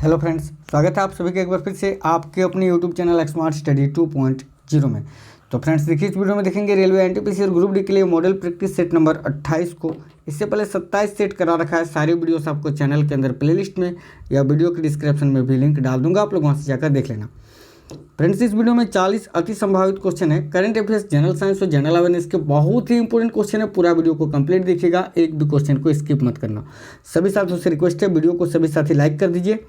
Hello friends, स्वागत है आप सभी का एक बार फिर से आपके अपने यूट्यूब चैनल स्मार्ट स्टडी 2.0 में। तो फ्रेंड्स देखिए, इस वीडियो में देखेंगे रेलवे एनटीपीसी और ग्रुप डी के लिए मॉडल प्रैक्टिस सेट नंबर 28 को। इससे पहले 27 सेट करा रखा है। सारी वीडियोस आपको चैनल के अंदर प्लेलिस्ट में या वीडियो के डिस्क्रिप्शन में भी लिंक डाल दूंगा, आप लोग वहाँ से जाकर देख लेना। फ्रेंड्स इस वीडियो में 40 अति संभावित क्वेश्चन है करंट अफेयर्स, जनरल साइंस और जनरल अवेयरनेस के। बहुत ही इंपॉर्टेंट क्वेश्चन है। पूरा वीडियो को कंप्लीट देखिएगा, एक भी क्वेश्चन को स्किप मत करना। सभी साथियों से रिक्वेस्ट है, वीडियो को सभी साथी लाइक कर दीजिए,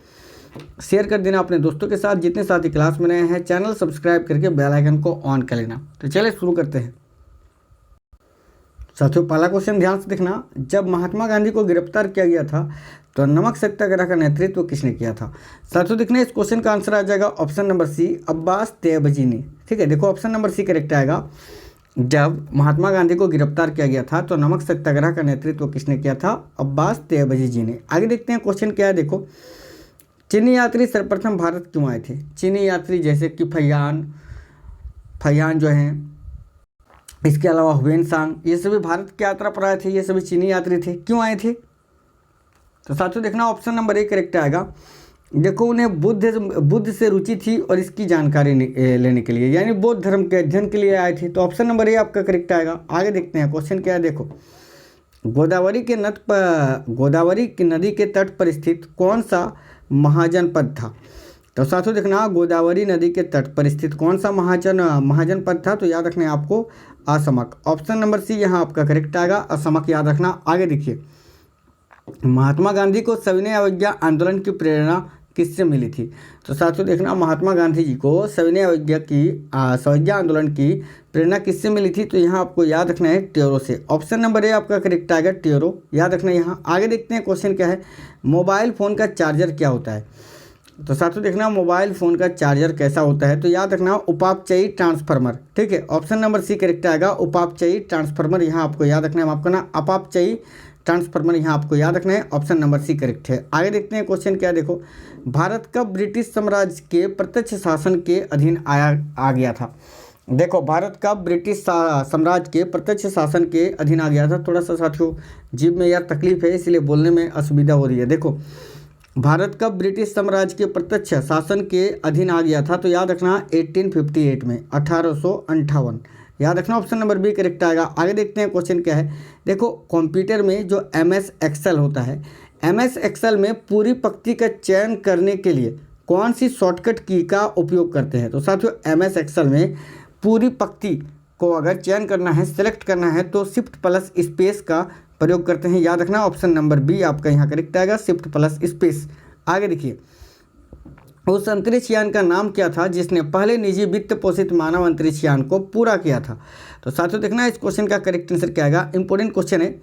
शेयर कर देना अपने दोस्तों के साथ। जितने साथी क्लास में नए हैं चैनल सब्सक्राइब करके बेल आइकन को ऑन कर लेना। तो चलिए शुरू करते हैं साथियों। पहला क्वेश्चन ध्यान से देखना। जब महात्मा गांधी को गिरफ्तार किया गया था तो नमक सत्याग्रह का नेतृत्व किसने किया था? साथियों देखना, इस क्वेश्चन का आंसर आ जाएगा option number C, Abbas Tyabji ने। ठीक है, देखो ऑप्शन नंबर सी करेक्ट आएगा। जब महात्मा गांधी को गिरफ्तार किया गया था तो नमक सत्याग्रह का नेतृत्व किसने किया था? अब्बास तैयबजी जी ने। आगे देखते हैं क्वेश्चन क्या है। देखो, चीनी यात्री सर्वप्रथम भारत क्यों आए थे? चीनी यात्री जैसे कि फैयान जो हैं, इसके अलावा हुएन सांग, ये सभी भारत की यात्रा पर आए थे। ये सभी चीनी यात्री थे। क्यों आए थे? तो साथियों देखना, ऑप्शन नंबर ए करेक्ट आएगा। देखो, उन्हें बुद्ध से रुचि थी और इसकी जानकारी लेने के लिए, यानी बौद्ध धर्म के अध्ययन के लिए आए थे। तो ऑप्शन नंबर ए आपका करेक्ट आएगा। आगे देखते हैं क्वेश्चन क्या है। देखो, गोदावरी की नदी के तट पर स्थित कौन सा महाजनपद था? तो साथियों देखना, गोदावरी नदी के तट पर स्थित कौन सा महाजनपद था? तो याद रखना है आपको असमक। ऑप्शन नंबर सी यहाँ आपका करेक्ट आएगा, असमक याद रखना। आगे देखिए, महात्मा गांधी को सविनय अवज्ञा आंदोलन की प्रेरणा किससे मिली थी? तो साथियों देखना, महात्मा गांधी जी को सविनय अवज्ञा आंदोलन की प्रेरणा किससे मिली थी? तो यहाँ आपको याद रखना है ट्योरो से। ऑप्शन नंबर ए आपका करेक्ट आएगा, ट्योरो याद रखना यहाँ। आगे देखते हैं क्वेश्चन क्या है। मोबाइल फ़ोन का चार्जर क्या होता है? तो साथियों देखना, मोबाइल फ़ोन का चार्जर कैसा होता है? तो याद रखना उपापचयी ट्रांसफार्मर। ठीक है, ऑप्शन नंबर सी करेक्ट आएगा, उपापचयी ट्रांसफार्मर। यहाँ आपको याद रखना है, माफ करना, अपापचयी ट्रांसफार्मर यहाँ आपको याद रखना है। ऑप्शन नंबर सी करेक्ट है। आगे देखते हैं क्वेश्चन क्या है। देखो, भारत कब ब्रिटिश साम्राज्य के प्रत्यक्ष शासन के अधीन आ गया था? देखो, भारत कब ब्रिटिश साम्राज्य के प्रत्यक्ष शासन के अधीन आ गया था? थोड़ा सा साथियों जीभ में यार तकलीफ है, इसलिए बोलने में असुविधा हो रही है। देखो, भारत कब ब्रिटिश साम्राज्य के प्रत्यक्ष शासन के अधीन आ गया था? तो याद रखना 1858 में, 1858 याद रखना। ऑप्शन नंबर बी करेक्ट आएगा। आगे देखते हैं क्वेश्चन क्या है। देखो, कंप्यूटर में जो MS एक्सेल होता है, MS एक्सेल में पूरी पंक्ति का चयन करने के लिए कौन सी शॉर्टकट की का उपयोग करते हैं? तो साथियों MS एक्सेल में पूरी पंक्ति को अगर चयन करना है, सेलेक्ट करना है, तो शिफ्ट प्लस स्पेस का प्रयोग करते हैं। याद रखना ऑप्शन नंबर बी आपका यहाँ करेक्ट आएगा, शिफ्ट प्लस स्पेस। आगे देखिए, उस अंतरिक्ष यान का नाम क्या था जिसने पहले निजी वित्त पोषित मानव अंतरिक्ष यान को पूरा किया था? तो साथियों देखना, इस क्वेश्चन का करेक्ट आंसर क्या आएगा। इंपॉर्टेंट क्वेश्चन है,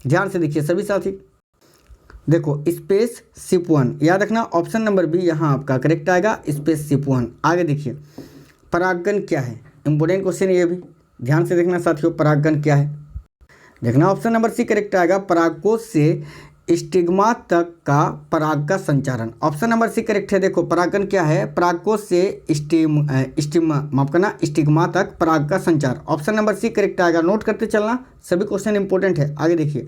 ध्यान से देखिए सभी साथी। देखो, स्पेस शिप 1 याद रखना, ऑप्शन नंबर बी यहाँ आपका करेक्ट आएगा, स्पेस शिप 1। आगे देखिए, परागगण क्या है? इंपॉर्टेंट क्वेश्चन ये भी ध्यान से देखना साथियों, परागगण क्या है? देखना ऑप्शन नंबर सी करेक्ट आएगा, परागकोश से स्टिग्मा तक का पराग का संचारण। ऑप्शन नंबर सी करेक्ट है। देखो, परागकण क्या है? परागकोश से स्टिग्मा तक पराग का संचार। ऑप्शन नंबर सी करेक्ट आएगा। नोट करते चलना, सभी क्वेश्चन इंपॉर्टेंट है। आगे देखिए,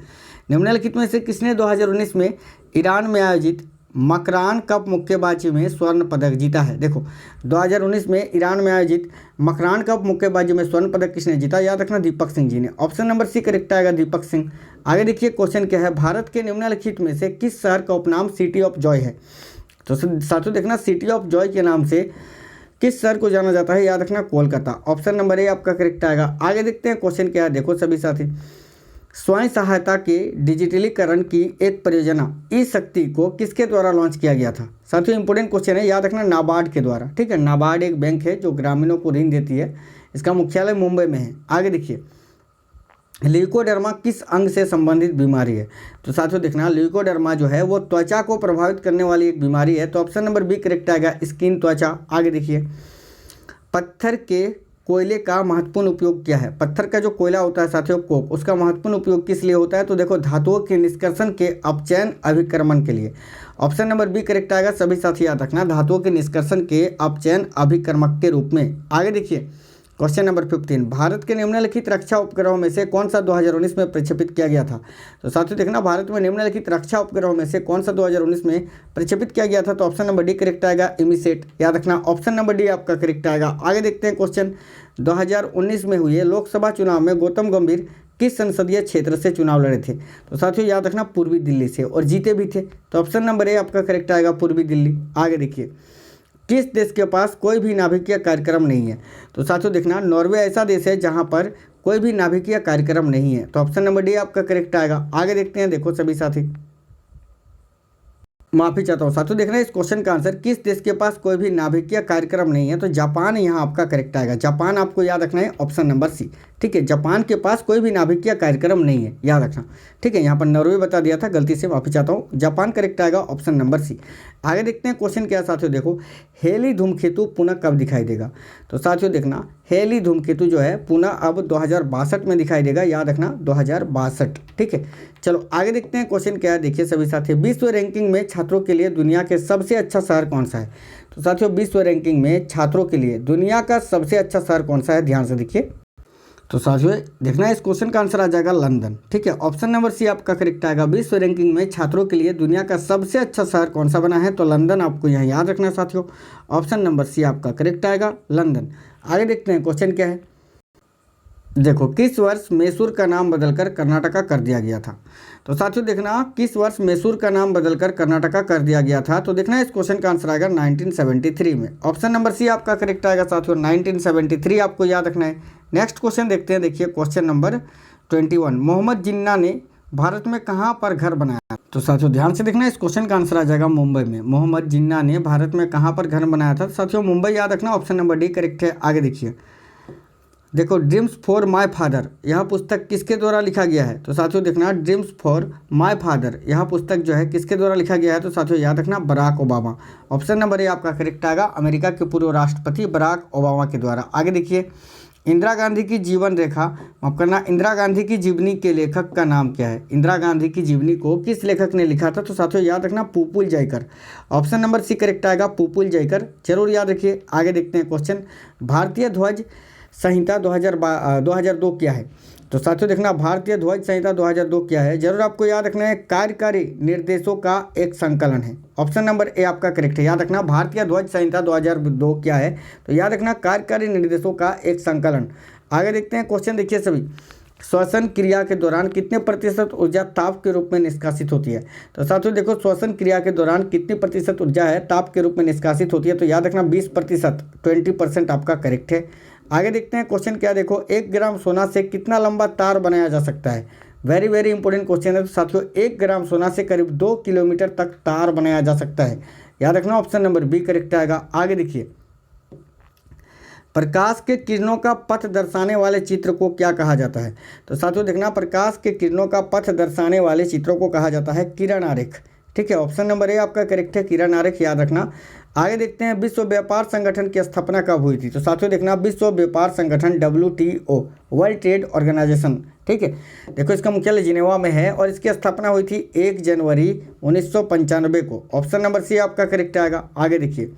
निम्नलिखित में से किसने 2019 में ईरान में आयोजित मकरान कप मुक्केबाजी में स्वर्ण पदक जीता है? देखो, 2019 में ईरान में आयोजित मकरान कप मुक्केबाजी में स्वर्ण पदक किसने जीता? याद रखना दीपक सिंह जी ने। ऑप्शन नंबर सी करेक्ट आएगा, दीपक सिंह। आगे देखिए क्वेश्चन क्या है। भारत के निम्नलिखित में से किस शहर का उपनाम सिटी ऑफ जॉय है? तो साथियों देखना, सिटी ऑफ जॉय के नाम से किस शहर को जाना जाता है? याद रखना कोलकाता। ऑप्शन नंबर ए आपका करेक्ट आएगा। आगे देखते हैं क्वेश्चन क्या है। देखो सभी साथी, स्वयं सहायता के डिजिटलीकरण की एक परियोजना ई शक्ति को किसके द्वारा लॉन्च किया गया था? साथियों इंपॉर्टेंट क्वेश्चन है, याद रखना नाबार्ड के द्वारा। ठीक है, नाबार्ड एक बैंक है जो ग्रामीणों को ऋण देती है। इसका मुख्यालय मुंबई में है। आगे देखिए, ल्यूकोडर्मा किस अंग से संबंधित बीमारी है? तो साथियों देखना, ल्यूकोडर्मा जो है वो त्वचा को प्रभावित करने वाली एक बीमारी है। तो ऑप्शन नंबर बी करेक्ट आएगा, स्किन, त्वचा। आगे देखिए, पत्थर के कोयले का महत्वपूर्ण उपयोग क्या है? पत्थर का जो कोयला होता है साथियों कोक, उसका महत्वपूर्ण उपयोग किस लिए होता है? तो देखो, धातुओं के निष्कर्षण के अपचयन अभिक्रमण के लिए। ऑप्शन नंबर बी करेक्ट आएगा। सभी साथी याद रखना, धातुओं के निष्कर्षण के अपचयन अभिक्रमक के रूप में। आगे देखिए, क्वेश्चन नंबर 15, भारत के निम्नलिखित रक्षा उपग्रहों में से कौन सा 2019 में प्रक्षेपित किया गया था। तो साथियों देखना, भारत में निम्नलिखित रक्षा उपग्रहों में से कौन सा 2019 में प्रक्षेपित किया गया था। तो ऑप्शन नंबर डी करेक्ट आएगा, इमीसेट। याद रखना, ऑप्शन नंबर डी आपका करेक्ट आएगा। आगे देखते हैं क्वेश्चन, 2019 में हुए लोकसभा चुनाव में गौतम गंभीर किस संसदीय क्षेत्र से चुनाव लड़े थे। तो साथियों याद रखना, पूर्वी दिल्ली से, और जीते भी थे। तो ऑप्शन नंबर ए आपका करेक्ट आएगा, पूर्वी दिल्ली। आगे देखिए, किस देश के पास कोई भी नाभिकीय कार्यक्रम नहीं है। तो साथियों देखना, नॉर्वे ऐसा देश है जहां पर कोई भी नाभिकीय कार्यक्रम नहीं है। तो ऑप्शन नंबर डी आपका करेक्ट आएगा। आगे देखते हैं, देखो सभी साथी, माफी चाहता हूँ साथियों, देखना इस क्वेश्चन का आंसर, किस देश के पास कोई भी नाभिकीय कार्यक्रम नहीं है। तो जापान यहाँ आपका करेक्ट आएगा। जापान आपको याद रखना है, ऑप्शन नंबर सी। ठीक है, जापान के पास कोई भी नाभिकीय कार्यक्रम नहीं है, याद रखना। ठीक है, यहाँ पर नॉर्वे बता दिया था, गलती से, माफी चाहता हूँ। जापान करेक्ट आएगा, ऑप्शन नंबर सी। आगे देखते हैं क्वेश्चन क्या है साथियों, देखो, हेली धूमकेतु पुनः कब दिखाई देगा। तो साथियों देखना, हेली धूमकेतु जो है पुनः अब 2062 में दिखाई देगा, याद रखना 2062। ठीक है, चलो आगे देखते हैं क्वेश्चन क्या है, देखिए सभी साथी, विश्व रैंकिंग में छात्रों के लिए दुनिया के सबसे अच्छा शहर कौन सा है। तो साथियों विश्व रैंकिंग में छात्रों के लिए दुनिया का सबसे अच्छा शहर कौन सा है, ध्यान से देखिए। तो साथियों देखना, इस क्वेश्चन का आंसर आ जाएगा लंदन। ठीक है, ऑप्शन नंबर सी आपका करेक्ट आएगा। विश्व रैंकिंग में छात्रों के लिए दुनिया का सबसे अच्छा शहर कौन सा बना है, तो लंदन आपको यहाँ याद रखना है साथियों। ऑप्शन नंबर सी आपका करेक्ट आएगा, लंदन। आगे देखते हैं क्वेश्चन क्या है, देखो, किस वर्ष मैसूर का नाम बदलकर कर्नाटका कर दिया गया था। तो साथियों देखना, किस वर्ष मैसूर का नाम बदलकर कर्नाटका कर दिया गया था। तो देखना, इस क्वेश्चन का आंसर आएगा 1973 में। ऑप्शन नंबर सी आपका करेक्ट आएगा साथियों, 1973 आपको याद रखना है। नेक्स्ट क्वेश्चन देखते हैं, देखिए क्वेश्चन नंबर 21, मोहम्मद जिन्ना ने भारत में कहाँ पर घर बनाया। तो साथियों ध्यान से देखना, इस क्वेश्चन का आंसर आ जाएगा मुंबई में। मोहम्मद जिन्ना ने भारत में कहाँ पर घर बनाया था। साथियों मुंबई याद रखना, ऑप्शन नंबर डी करेक्ट है। आगे देखिए, देखो, ड्रीम्स फॉर माय फादर, यह पुस्तक किसके द्वारा लिखा गया है। तो साथियों देखना, ड्रीम्स फॉर माय फादर, यह पुस्तक जो है किसके द्वारा लिखा गया है। तो साथियों याद रखना, Barack Obama. Option number A आपका करेक्ट आएगा, अमेरिका के पूर्व राष्ट्रपति बराक ओबामा के द्वारा। आगे देखिए, इंदिरा गांधी की जीवन रेखा, माफ करना, इंदिरा गांधी की जीवनी के लेखक का नाम क्या है। इंदिरा गांधी की जीवनी को किस लेखक ने लिखा था। तो साथियों याद रखना, Pupul Jayakar. Option number C correct आएगा, पुपुल जयकर, जरूर याद रखिए। आगे देखते हैं क्वेश्चन, भारतीय ध्वज संहिता 2002 क्या है। तो साथियों देखना, भारतीय ध्वज संहिता 2002 क्या है, जरूर आपको याद रखना है, कार्यकारी निर्देशों का एक संकलन है। ऑप्शन नंबर ए आपका करेक्ट है, याद रखना, भारतीय ध्वज संहिता 2002 क्या है। तो याद रखना, कार्यकारी निर्देशों का एक संकलन। आगे देखते हैं क्वेश्चन, देखिए सभी, श्वसन क्रिया के दौरान कितने प्रतिशत ऊर्जा ताप के रूप में निष्कासित होती है। तो साथियों देखो, श्वसन क्रिया के दौरान कितनी प्रतिशत ऊर्जा है ताप के रूप में निष्कासित होती है। तो याद रखना 20%, 20% आपका करेक्ट है। आगे देखते हैं क्वेश्चन क्या, देखो, 1 ग्राम सोना से कितना लंबा तार बनाया जा सकता है। वेरी वेरी इंपॉर्टेंट क्वेश्चन है। तो साथियों 1 ग्राम सोना से करीब 2 किलोमीटर तक तार बनाया जा सकता है, याद रखना, ऑप्शन नंबर बी करेक्ट आएगा। आगे देखिए, प्रकाश के किरणों का पथ दर्शाने वाले चित्र को क्या कहा जाता है। तो साथियों देखना, प्रकाश के किरणों का पथ दर्शाने वाले चित्रों को कहा जाता है किरण आरेख। ठीक है, ऑप्शन नंबर ए आपका करेक्ट है, किरण आरेख, याद रखना। आगे देखते हैं, विश्व व्यापार संगठन की स्थापना कब हुई थी। तो साथियों देखना, विश्व व्यापार संगठन WTO, वर्ल्ड ट्रेड ऑर्गेनाइजेशन, ठीक है, देखो इसका मुख्यालय जिनेवा में है और इसकी स्थापना हुई थी 1 जनवरी 1995 को। ऑप्शन नंबर सी आपका करेक्ट आएगा। आगे देखिए,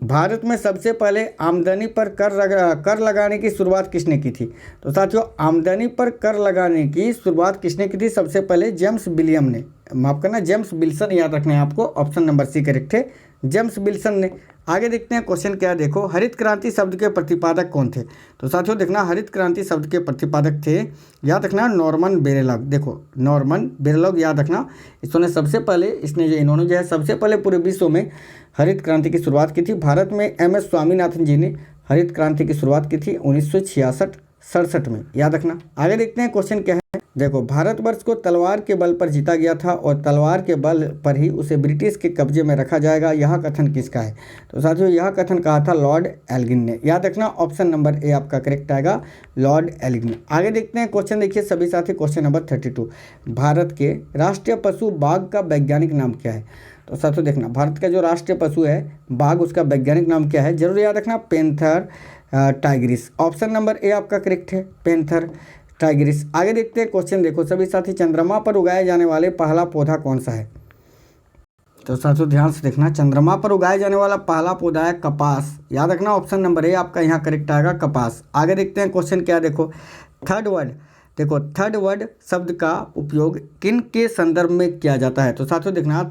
भारत में सबसे पहले आमदनी पर कर लगाने की शुरुआत किसने की थी। तो साथियों आमदनी पर कर लगाने की शुरुआत किसने की थी, सबसे पहले जेम्स विलियम ने, माफ करना जेम्स विल्सन, याद रखना है आपको, ऑप्शन नंबर सी करेक्ट है, जेम्स विल्सन ने। आगे देखते हैं क्वेश्चन क्या है, देखो, हरित क्रांति शब्द के प्रतिपादक कौन थे। तो साथियों देखना, हरित क्रांति शब्द के प्रतिपादक थे, याद रखना, नॉर्मन बोरलॉग। देखो नॉर्मन बोरलॉग, याद रखना, इन्होंने सबसे पहले इन्होंने जो है सबसे पहले पूरे विश्व में हरित क्रांति की शुरुआत की थी। भारत में MS स्वामीनाथन जी ने हरित क्रांति की शुरुआत की थी 1966-67 में, याद रखना। आगे देखते हैं क्वेश्चन क्या है, देखो, भारतवर्ष को तलवार के बल पर जीता गया था और तलवार के बल पर ही उसे ब्रिटिश के कब्जे में रखा जाएगा, यह कथन किसका है। तो साथियों यह कथन कहा था लॉर्ड एल्गिन ने, याद रखना, ऑप्शन नंबर ए आपका करेक्ट आएगा, लॉर्ड एल्गिन। आगे देखते हैं क्वेश्चन, देखिए सभी साथी, क्वेश्चन नंबर 32, भारत के राष्ट्रीय पशु बाघ का वैज्ञानिक नाम क्या है। तो साथियों देखना, भारत का जो राष्ट्रीय पशु है बाघ, उसका वैज्ञानिक नाम क्या है, जरूर याद रखना, panther Tigris. Option number A आपका करेक्ट है, पैंथर टाइग्रिस। आगे देखते हैं क्वेश्चन, देखो सभी साथी, चंद्रमा पर उगाए जाने वाले पहला पौधा कौन सा है। तो साथियों ध्यान से देखना, चंद्रमा पर उगाया जाने वाला पहला पौधा है कपास। याद रखना ऑप्शन नंबर ए आपका यहाँ करेक्ट आएगा, कपास। आगे देखते हैं क्वेश्चन क्या, देखो थर्ड वर्ड, देखो थर्ड वर्ड शब्द का उपयोग किन के संदर्भ में किया जाता है। तो साथियों देखना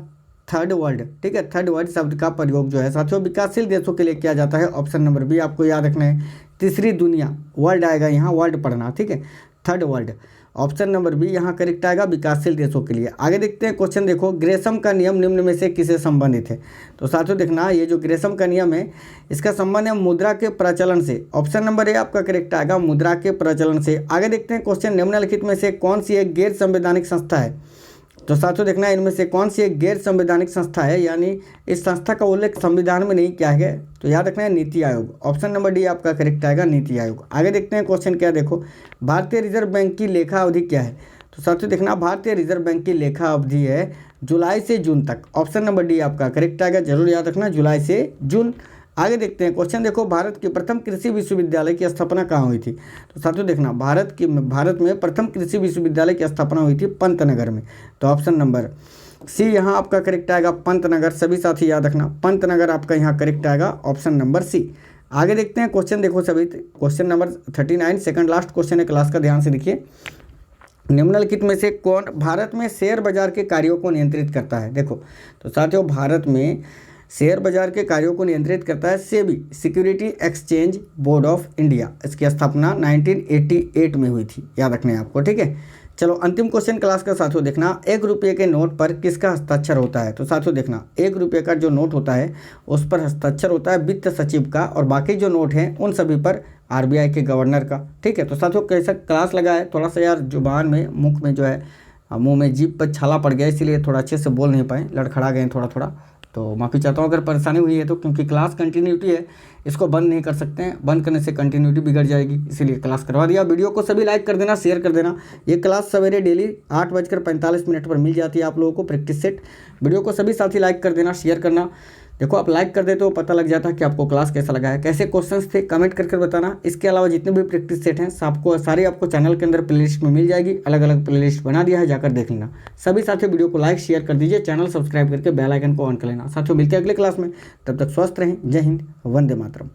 थर्ड वर्ड, ठीक है, थर्ड वर्ड शब्द का प्रयोग जो है साथियों विकासशील देशों के लिए किया जाता है। ऑप्शन नंबर बी आपको याद रखना है, तीसरी दुनिया, वर्ल्ड आएगा यहाँ, वर्ल्ड पढ़ना, ठीक है, third world. Option number B यहाँ करेक्ट आएगा, विकासशील देशों के लिए। आगे देखते हैं क्वेश्चन, देखो ग्रेसम का नियम निम्न में से किसे संबंधित है। तो साथियों देखना ये जो ग्रेसम का नियम है इसका संबंध है मुद्रा के प्रचलन से। ऑप्शन नंबर ए आपका करेक्ट आएगा, मुद्रा के प्रचलन से। आगे देखते हैं क्वेश्चन, निम्नलिखित में से कौन सी एक गैर संवैधानिक संस्था है। तो साथियों देखना इनमें से कौन सी एक गैर संवैधानिक संस्था है, यानी इस संस्था का उल्लेख संविधान में नहीं किया है। तो याद रखना है NITI Aayog. Option number D आपका करेक्ट आएगा, नीति आयोग। आगे देखते हैं क्वेश्चन क्या, देखो भारतीय रिजर्व बैंक की लेखा अवधि क्या है। तो साथियों देखना भारतीय रिजर्व बैंक की लेखा अवधि है जुलाई से जून तक। ऑप्शन नंबर डी आपका करेक्ट आएगा, जरूर याद रखना जुलाई से जून। आगे देखते हैं क्वेश्चन, देखो भारत के प्रथम कृषि विश्वविद्यालय की स्थापना कहाँ हुई थी। तो साथियों देखना भारत में प्रथम कृषि विश्वविद्यालय की स्थापना हुई थी पंतनगर में। तो ऑप्शन नंबर सी यहाँ आपका करेक्ट आएगा, पंतनगर। सभी साथी याद रखना पंतनगर आपका यहाँ करेक्ट आएगा, ऑप्शन नंबर सी। आगे देखते हैं क्वेश्चन, देखो सभी question number 39 second last question है क्लास का, ध्यान से देखिए। निम्नलिखित में से कौन भारत में शेयर बाजार के कार्यों को नियंत्रित करता है। देखो तो साथियों भारत में शेयर बाजार के कार्यों को नियंत्रित करता है SEBI, security exchange board of India. इसकी स्थापना 1988 में हुई थी, याद रखना है आपको, ठीक है। चलो अंतिम क्वेश्चन क्लास का साथियों देखना, 1 रुपये के नोट पर किसका हस्ताक्षर होता है। तो साथियों देखना 1 रुपये का जो नोट होता है उस पर हस्ताक्षर होता है वित्त सचिव का, और बाकी जो नोट हैं उन सभी पर आरबीआई के गवर्नर का, ठीक है। तो साथियों कैसा क्लास लगा है, थोड़ा सा यार जुबान में मुख में जो है मुंह में जीभ पर छाला पड़ गया, इसीलिए थोड़ा अच्छे से बोल नहीं पाए, लड़खड़ा गए थोड़ा थोड़ा, तो माफ़ी चाहता हूँ अगर परेशानी हुई है तो, क्योंकि क्लास कंटिन्यूटी है, इसको बंद नहीं कर सकते हैं, बंद करने से कंटिन्यूटी बिगड़ जाएगी, इसीलिए क्लास करवा दिया। वीडियो को सभी लाइक कर देना, शेयर कर देना। ये क्लास सवेरे डेली 8:45 पर मिल जाती है आप लोगों को, प्रैक्टिस सेट। वीडियो को सभी साथी लाइक कर देना, शेयर करना। देखो आप लाइक कर देते हो पता लग जाता है कि आपको क्लास कैसा लगा है, कैसे क्वेश्चंस थे कमेंट करके बताना। इसके अलावा जितने भी प्रैक्टिस सेट हैं सबको सारे आपको चैनल के अंदर प्लेलिस्ट में मिल जाएगी, अलग अलग प्लेलिस्ट बना दिया है, जाकर देख लेना। सभी साथियों वीडियो को लाइक शेयर कर दीजिए, चैनल सब्सक्राइब करके बेल आइकन को ऑन कर लेना। साथियों मिलते हैं अगले क्लास में, तब तक स्वस्थ रहें। जय हिंद, वंदे मातरम।